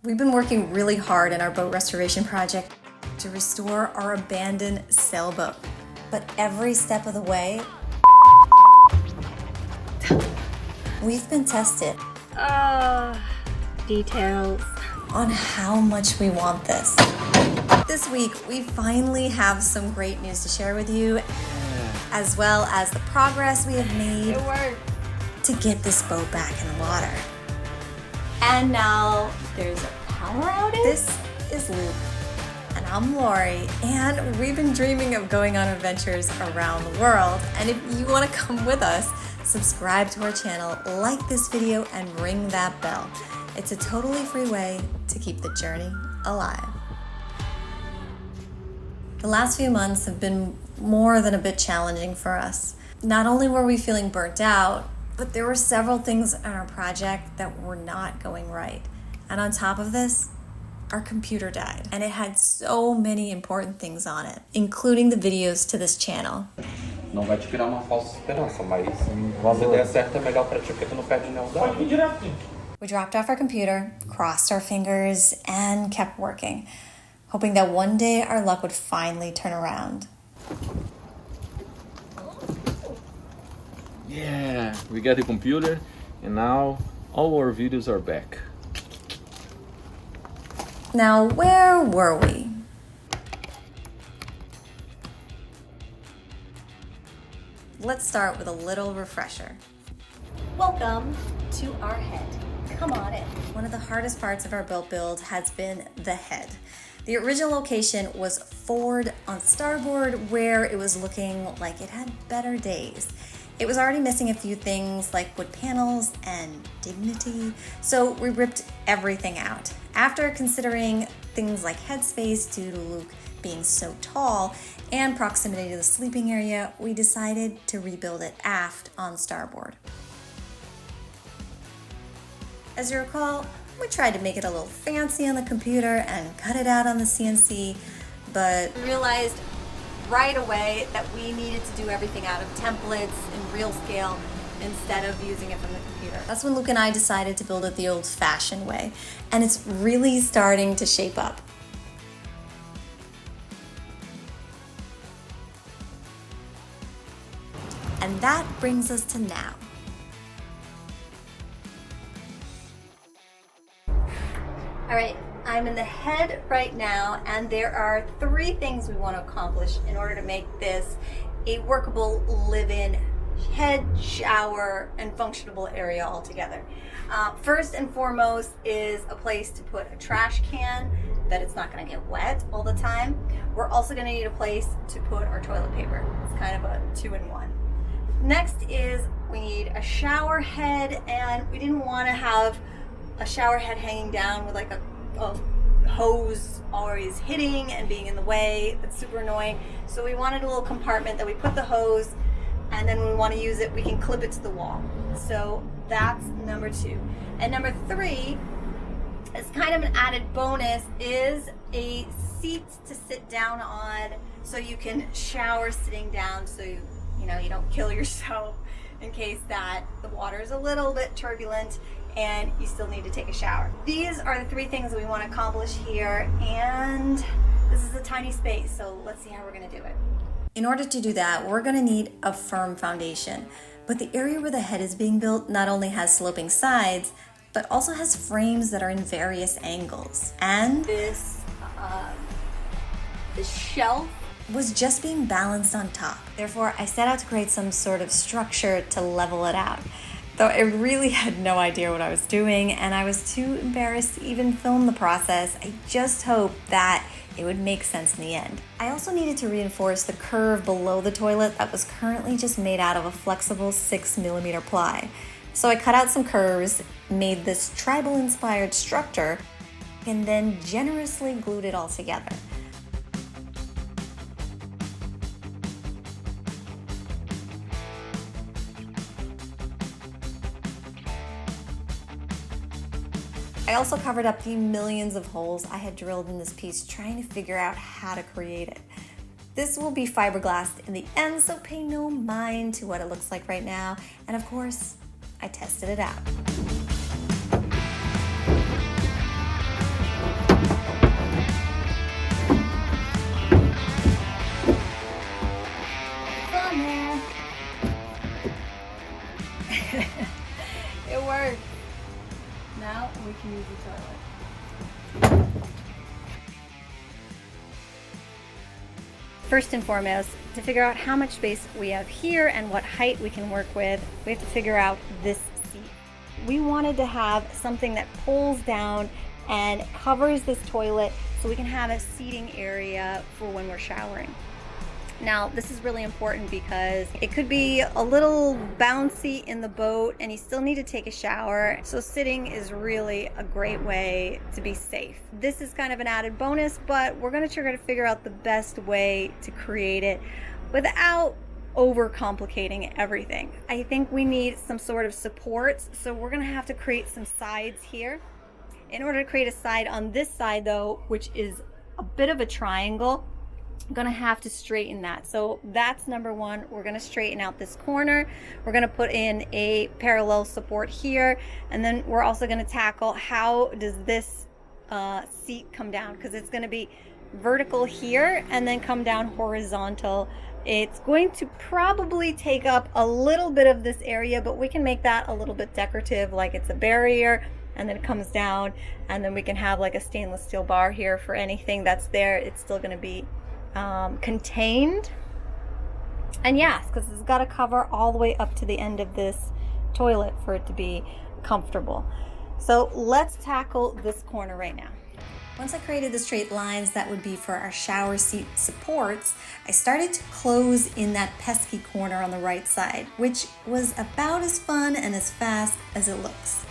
We've been working really hard in our boat restoration project to restore our abandoned sailboat. But every step of the way, we've been tested Details on how much we want this. This week, we finally have some great news to share with you, as well as the progress we have made to get this boat back in the water. And now there's a power outage? This is Luke, and I'm Lori, and we've been dreaming of going on adventures around the world. And if you want to come with us, subscribe to our channel, like this video, and ring that bell. It's a totally free way to keep the journey alive. The last few months have been more than a bit challenging for us. Not only were we feeling burnt out, but there were several things in our project that were not going right. And on top of this, our computer died. And it had so many important things on it, including the videos to this channel. Não vai te criar uma falsa esperança, mas se der certo é melhor pra ti porque tu não perde nenhum dado. We dropped off our computer, crossed our fingers, and kept working, hoping that one day our luck would finally turn around. Yeah, we got the computer, and now all our videos are back. Now, where were we? Let's start with a little refresher. Welcome to our head. Come on in. One of the hardest parts of our boat build has been the head. The original location was forward on starboard, where it was looking like it had better days. It was already missing a few things like wood panels and dignity, so we ripped everything out. After considering things like headspace due to Luke being so tall and proximity to the sleeping area, we decided to rebuild it aft on starboard. As you recall, we tried to make it a little fancy on the computer and cut it out on the CNC, but realized right away that we needed to do everything out of templates in real scale instead of using it from the computer. That's when Luke and I decided to build it the old-fashioned way, and it's really starting to shape up. And that brings us to now. All right, I'm in the head right now, and there are 3 things we want to accomplish in order to make this a workable live-in head, shower, and functionable area altogether. First and foremost is a place to put a trash can that it's not going to get wet all the time. We're also going to need a place to put our toilet paper. It's kind of a 2-in-1. Next is we need a shower head, and we didn't want to have a shower head hanging down with like a hose always hitting and being in the way. That's super annoying. So we wanted a little compartment that we put the hose, and then when we want to use it, we can clip it to the wall. So that's number 2. And number 3, as kind of an added bonus, is a seat to sit down on so you can shower sitting down, so you don't kill yourself in case that the water is a little bit turbulent and you still need to take a shower. These are the 3 things that we want to accomplish here, and this is a tiny space, so let's see how we're going to do it. In order to do that, we're going to need a firm foundation, but the area where the head is being built not only has sloping sides, but also has frames that are in various angles. And this shelf was just being balanced on top. Therefore, I set out to create some sort of structure to level it out. Though I really had no idea what I was doing, and I was too embarrassed to even film the process. I just hoped that it would make sense in the end. I also needed to reinforce the curve below the toilet that was currently just made out of a flexible 6mm ply. So I cut out some curves, made this tribal-inspired structure, and then generously glued it all together. I also covered up the millions of holes I had drilled in this piece, trying to figure out how to create it. This will be fiberglassed in the end, so pay no mind to what it looks like right now. And of course, I tested it out. First and foremost, to figure out how much space we have here and what height we can work with, we have to figure out this seat. We wanted to have something that pulls down and covers this toilet so we can have a seating area for when we're showering. Now, this is really important because it could be a little bouncy in the boat and you still need to take a shower. So sitting is really a great way to be safe. This is kind of an added bonus, but we're gonna try to figure out the best way to create it without overcomplicating everything. I think we need some sort of supports, so we're gonna have to create some sides here. In order to create a side on this side though, which is a bit of a triangle, I'm gonna have to straighten that. So that's number one. We're gonna straighten out this corner. We're gonna put in a parallel support here. And then we're also gonna tackle how does this seat come down, because it's gonna be vertical here and then come down horizontal. It's going to probably take up a little bit of this area, but we can make that a little bit decorative, like it's a barrier, and then it comes down, and then we can have like a stainless steel bar here for anything that's there. It's still gonna be contained. And yes, because it's got to cover all the way up to the end of this toilet for it to be comfortable. So let's tackle this corner right now. Once I created the straight lines that would be for our shower seat supports, I started to close in that pesky corner on the right side, which was about as fun and as fast as it looks.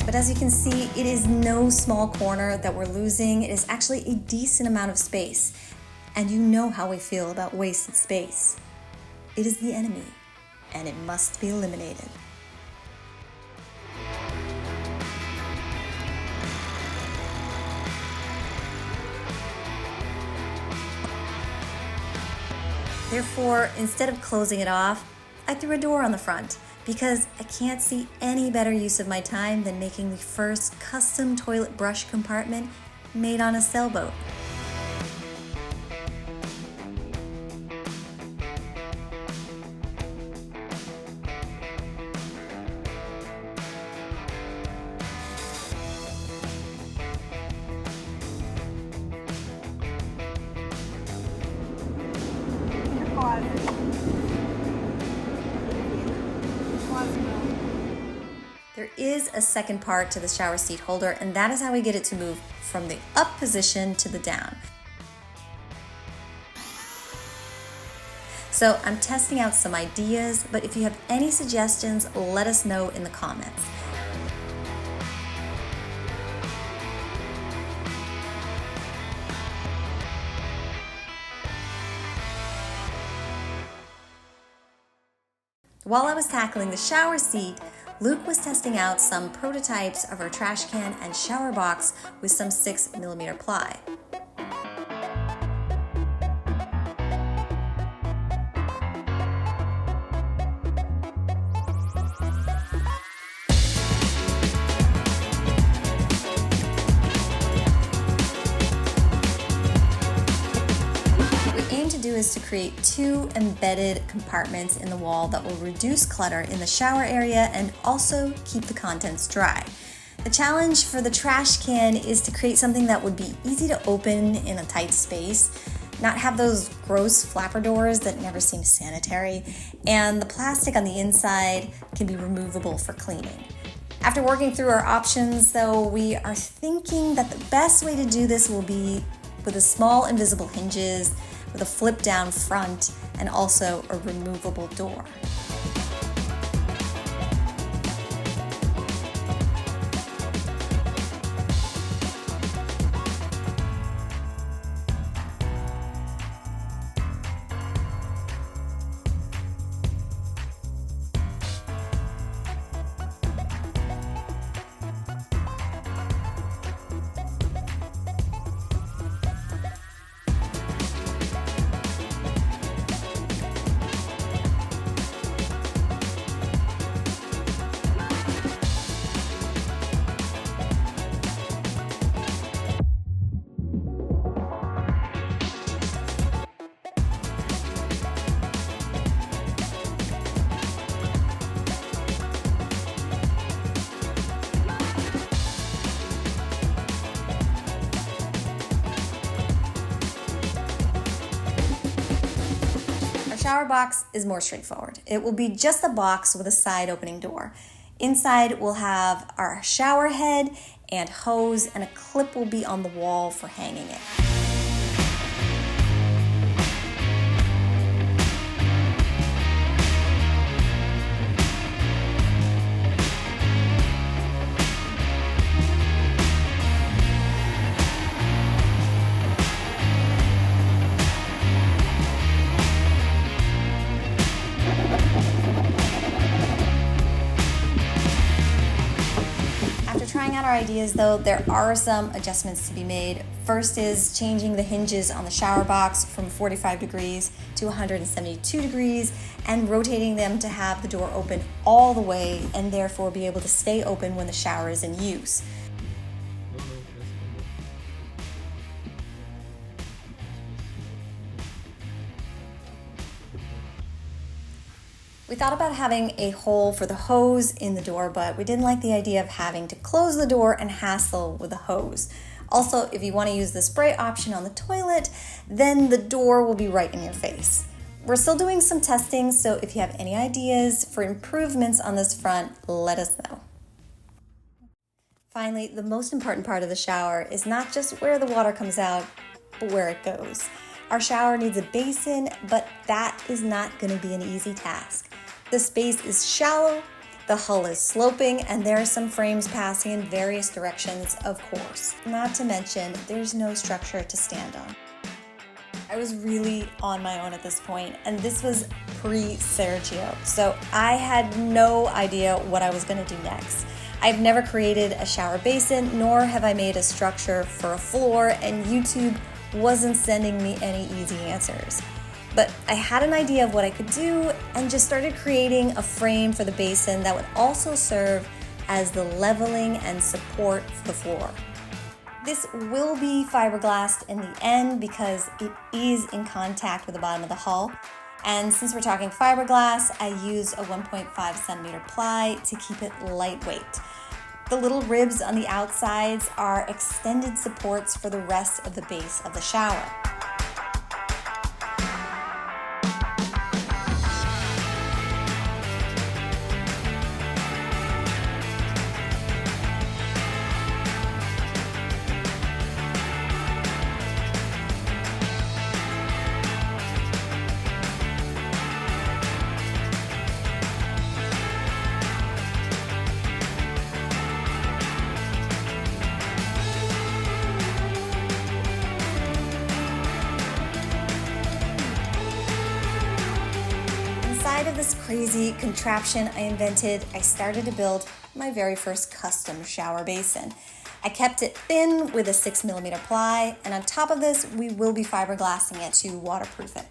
But as you can see, it is no small corner that we're losing. It is actually a decent amount of space. And you know how we feel about wasted space. It is the enemy, and it must be eliminated. Therefore, instead of closing it off, I threw a door on the front, because I can't see any better use of my time than making the first custom toilet brush compartment made on a sailboat. There is a second part to the shower seat holder, and that is how we get it to move from the up position to the down. So I'm testing out some ideas, but if you have any suggestions, let us know in the comments. While I was tackling the shower seat, Luke was testing out some prototypes of our trash can and shower box with some 6mm ply. Is to create 2 embedded compartments in the wall that will reduce clutter in the shower area and also keep the contents dry. The challenge for the trash can is to create something that would be easy to open in a tight space, not have those gross flapper doors that never seem sanitary, and the plastic on the inside can be removable for cleaning. After working through our options, though, we are thinking that the best way to do this will be with the small invisible hinges, with a flip down front, and also a removable door. shower box is more straightforward. It will be just a box with a side opening door. Inside we'll have our shower head and hose, and a clip will be on the wall for hanging it. Trying out our ideas though, there are some adjustments to be made. First is changing the hinges on the shower box from 45 degrees to 172 degrees and rotating them to have the door open all the way and therefore be able to stay open when the shower is in use. We thought about having a hole for the hose in the door, but we didn't like the idea of having to close the door and hassle with the hose. Also, if you want to use the spray option on the toilet, then the door will be right in your face. We're still doing some testing, so if you have any ideas for improvements on this front, let us know. Finally, the most important part of the shower is not just where the water comes out, but where it goes. Our shower needs a basin, but that is not going to be an easy task. The space is shallow, the hull is sloping, and there are some frames passing in various directions, of course. Not to mention, there's no structure to stand on. I was really on my own at this point, and this was pre-Sergio, so I had no idea what I was going to do next. I've never created a shower basin, nor have I made a structure for a floor, and YouTube wasn't sending me any easy answers. But I had an idea of what I could do and just started creating a frame for the basin that would also serve as the leveling and support for the floor. This will be fiberglassed in the end because it is in contact with the bottom of the hull. And since we're talking fiberglass, I used a 1.5 centimeter ply to keep it lightweight. The little ribs on the outsides are extended supports for the rest of the base of the shower. Inside of this crazy contraption I invented, I started to build my very first custom shower basin. I kept it thin with a 6mm ply, and on top of this, we will be fiberglassing it to waterproof it.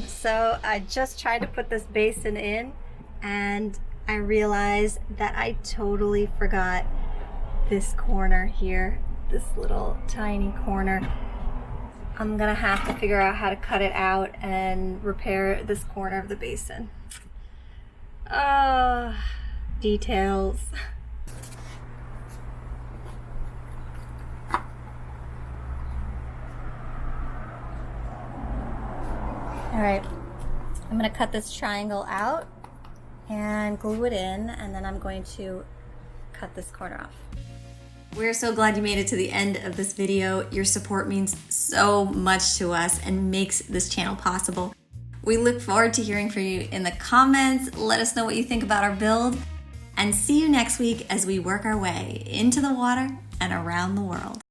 So I just tried to put this basin in and I realized that I totally forgot this corner here, this little tiny corner. I'm gonna have to figure out how to cut it out and repair this corner of the basin. Details. All right, I'm gonna cut this triangle out and glue it in, and then I'm going to cut this corner off. We're so glad you made it to the end of this video. Your support means so much to us and makes this channel possible. We look forward to hearing from you in the comments. Let us know what you think about our build, and see you next week as we work our way into the water and around the world.